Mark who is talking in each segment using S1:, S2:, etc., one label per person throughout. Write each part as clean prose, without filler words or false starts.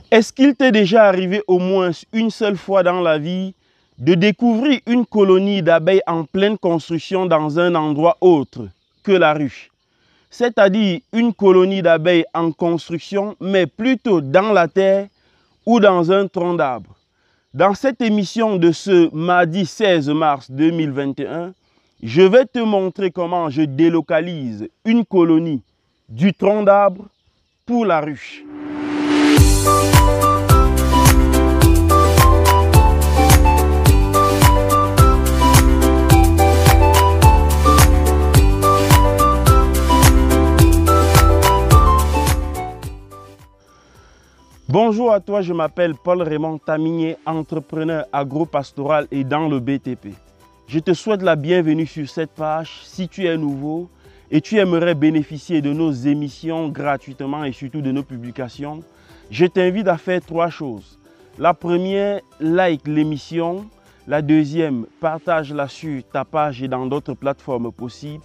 S1: Est-ce qu'il t'est déjà arrivé au moins une seule fois dans la vie de découvrir une colonie d'abeilles en pleine construction dans un endroit autre que la ruche? C'est-à-dire une colonie d'abeilles en construction, mais plutôt dans la terre ou dans un tronc d'arbre. Dans cette émission de ce mardi 16 mars 2021, je vais te montrer comment je délocalise une colonie du tronc d'arbre pour la ruche. Bonjour à toi, je m'appelle Paul Raymond Taminier, entrepreneur agro-pastoral et dans le BTP. Je te souhaite la bienvenue sur cette page si tu es nouveau et tu aimerais bénéficier de nos émissions gratuitement et surtout de nos publications. Je t'invite à faire trois choses. La première, like l'émission. La deuxième, partage-la sur ta page et dans d'autres plateformes possibles.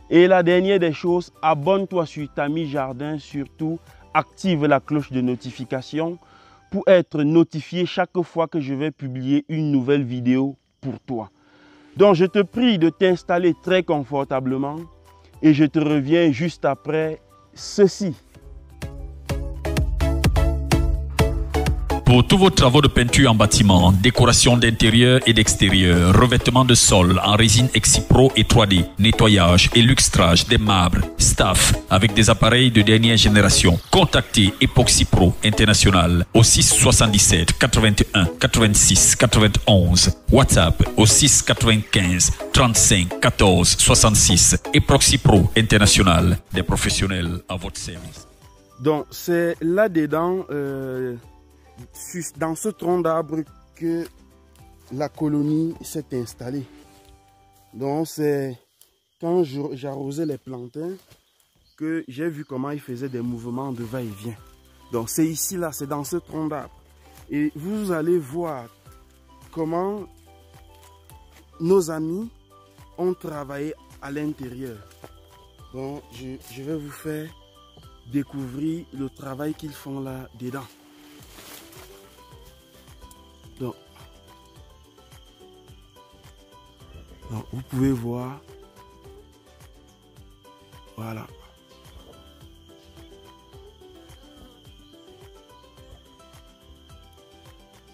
S1: Et la dernière des choses, abonne-toi sur Tami Jardin, surtout active la cloche de notification pour être notifié chaque fois que je vais publier une nouvelle vidéo pour toi. Donc je te prie de t'installer très confortablement et je te reviens juste après ceci.
S2: Pour tous vos travaux de peinture en bâtiment, décoration d'intérieur et d'extérieur, revêtement de sol en résine Exipro et 3D, nettoyage et luxtrage des marbres, staff avec des appareils de dernière génération, contactez Epoxy Pro International au 6 77 81 86 91, WhatsApp au 6 95 35 14 66. Epoxy Pro International, des professionnels à votre service.
S1: Donc c'est là-dedans dans ce tronc d'arbre que la colonie s'est installée. Donc c'est quand j'arrosais les plantains que j'ai vu comment ils faisaient des mouvements de va-et-vient. Donc c'est ici là, c'est dans ce tronc d'arbre. Et vous allez voir comment nos amis ont travaillé à l'intérieur. Donc je vais vous faire découvrir le travail qu'ils font là dedans. Donc, vous pouvez voir, voilà.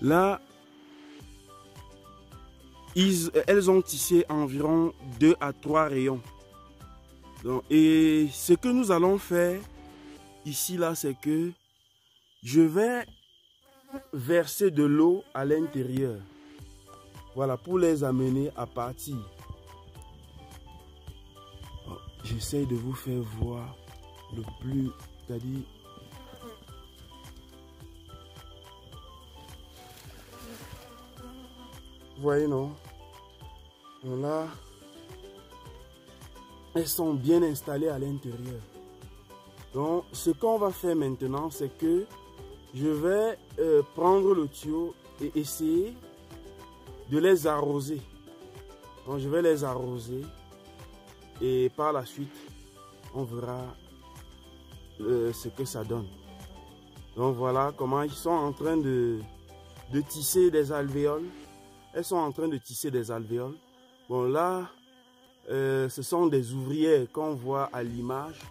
S1: Là, elles ont tissé environ 2 à 3 rayons. Donc, et ce que nous allons faire ici, là, c'est que je vais verser de l'eau à l'intérieur. Voilà, pour les amener à partir. J'essaie de vous faire voir le plus, c'est-à-dire vous voyez, non? Donc là, elles sont bien installées à l'intérieur. Donc, ce qu'on va faire maintenant, c'est que je vais prendre le tuyau et essayer de les arroser. Donc je vais les arroser et par la suite on verra ce que ça donne. Donc voilà comment ils sont en train de tisser des alvéoles. Elles sont en train de tisser des alvéoles. Bon là ce sont des ouvrières qu'on voit à l'image.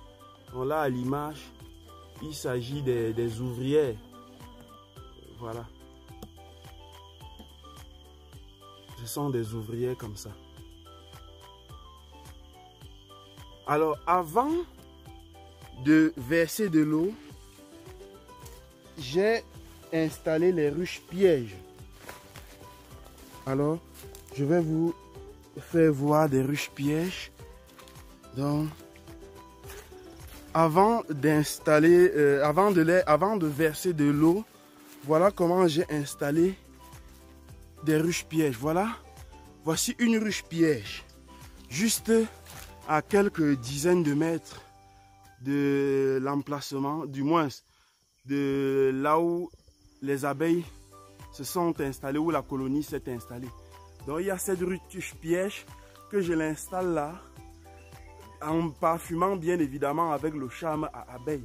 S1: Donc là à l'image il s'agit des ouvrières. Voilà. Ce sont des ouvriers comme ça. Alors, avant de verser de l'eau, j'ai installé les ruches pièges. Alors, je vais vous faire voir des ruches pièges. Donc, avant d'installer, avant de verser de l'eau, voilà comment j'ai installé des ruches pièges. Voilà, voici une ruche piège juste à quelques dizaines de mètres de l'emplacement, du moins de là où les abeilles se sont installées, où la colonie s'est installée. Donc il y a cette ruche piège que je l'installe là en parfumant bien évidemment avec le charme à abeilles.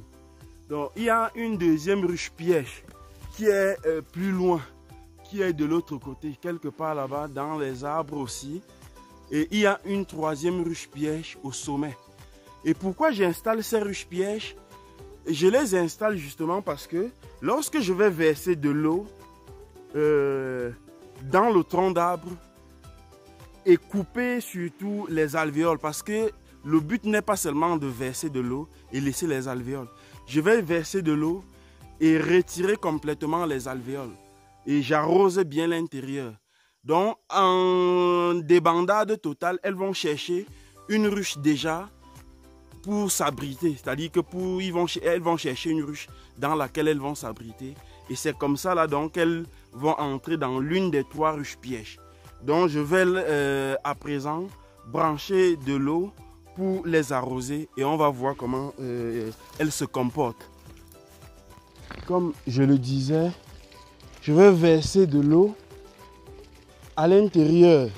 S1: Donc il y a une deuxième ruche piège qui est plus loin, qui est de l'autre côté, quelque part là-bas, dans les arbres aussi. Et il y a une troisième ruche piège au sommet. Et pourquoi j'installe ces ruches pièges? Je les installe justement parce que lorsque je vais verser de l'eau dans le tronc d'arbre et couper surtout les alvéoles, parce que le but n'est pas seulement de verser de l'eau et laisser les alvéoles. Je vais verser de l'eau et retirer complètement les alvéoles. Et j'arrose bien l'intérieur. Donc, en débandade totale, elles vont chercher une ruche déjà pour s'abriter. C'est-à-dire que elles vont chercher une ruche dans laquelle elles vont s'abriter. Et c'est comme ça là donc elles vont entrer dans l'une des 3 ruches pièges. Donc, je vais à présent brancher de l'eau pour les arroser et on va voir comment elles se comportent. Comme je le disais, je vais verser de l'eau à l'intérieur.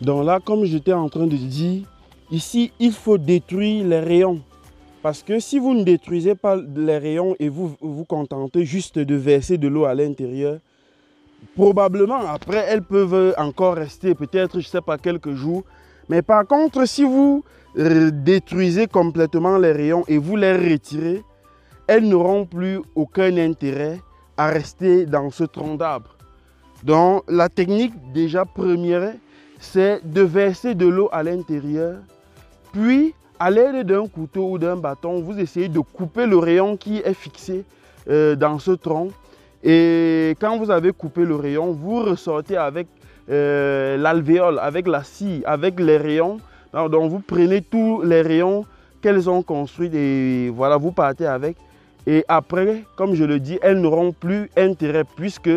S1: Donc là, comme j'étais en train de dire, ici, il faut détruire les rayons. Parce que si vous ne détruisez pas les rayons et vous vous contentez juste de verser de l'eau à l'intérieur, probablement après, elles peuvent encore rester peut-être, je ne sais pas, quelques jours. Mais par contre, si vous détruisez complètement les rayons et vous les retirez, elles n'auront plus aucun intérêt à rester dans ce tronc d'arbre. Donc la technique déjà première, c'est de verser de l'eau à l'intérieur, puis à l'aide d'un couteau ou d'un bâton, vous essayez de couper le rayon qui est fixé dans ce tronc. Et quand vous avez coupé le rayon, vous ressortez avec l'alvéole, avec la scie, avec les rayons. Donc vous prenez tous les rayons qu'elles ont construits et voilà, vous partez avec. Et après, comme je le dis, elles n'auront plus intérêt puisque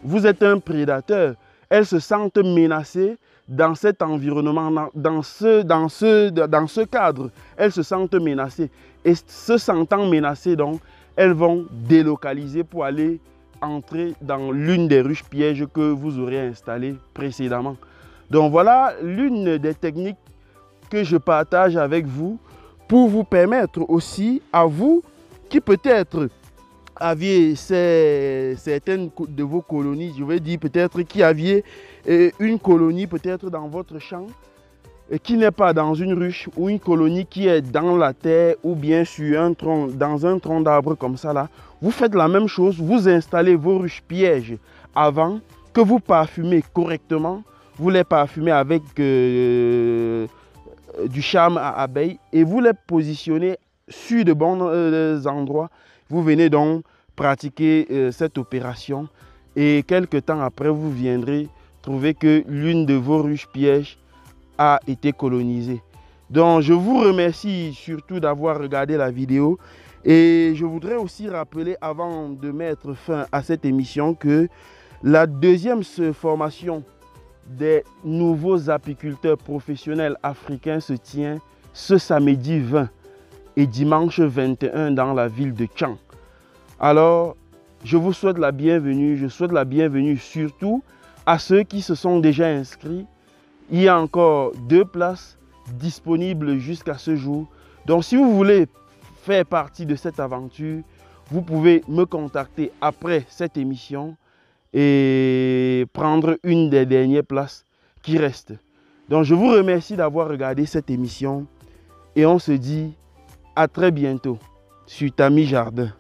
S1: vous êtes un prédateur. Elles se sentent menacées dans cet environnement, dans ce cadre. Elles se sentent menacées. Et se sentant menacées, donc, elles vont délocaliser pour aller entrer dans l'une des ruches pièges que vous aurez installées précédemment. Donc voilà l'une des techniques que je partage avec vous pour vous permettre aussi à vous qui peut-être aviez certaines de vos colonies, je vais dire peut-être qui aviez une colonie peut-être dans votre champ qui n'est pas dans une ruche ou une colonie qui est dans la terre ou bien sur un tronc, dans un tronc d'arbre comme ça là, vous faites la même chose, vous installez vos ruches pièges avant que vous parfumez correctement, vous les parfumez avec du charme à abeilles et vous les positionnez sur de bons endroits. Vous venez donc pratiquer cette opération et quelques temps après, vous viendrez trouver que l'une de vos ruches pièges a été colonisée. Donc, je vous remercie surtout d'avoir regardé la vidéo et je voudrais aussi rappeler avant de mettre fin à cette émission que la deuxième formation des nouveaux apiculteurs professionnels africains se tient ce samedi 20 et dimanche 21 dans la ville de Tchang. Alors, je vous souhaite la bienvenue. Je souhaite la bienvenue surtout à ceux qui se sont déjà inscrits. Il y a encore 2 places disponibles jusqu'à ce jour. Donc, si vous voulez faire partie de cette aventure, vous pouvez me contacter après cette émission et prendre une des dernières places qui restent. Donc, je vous remercie d'avoir regardé cette émission et on se dit à très bientôt sur Tami Jardin.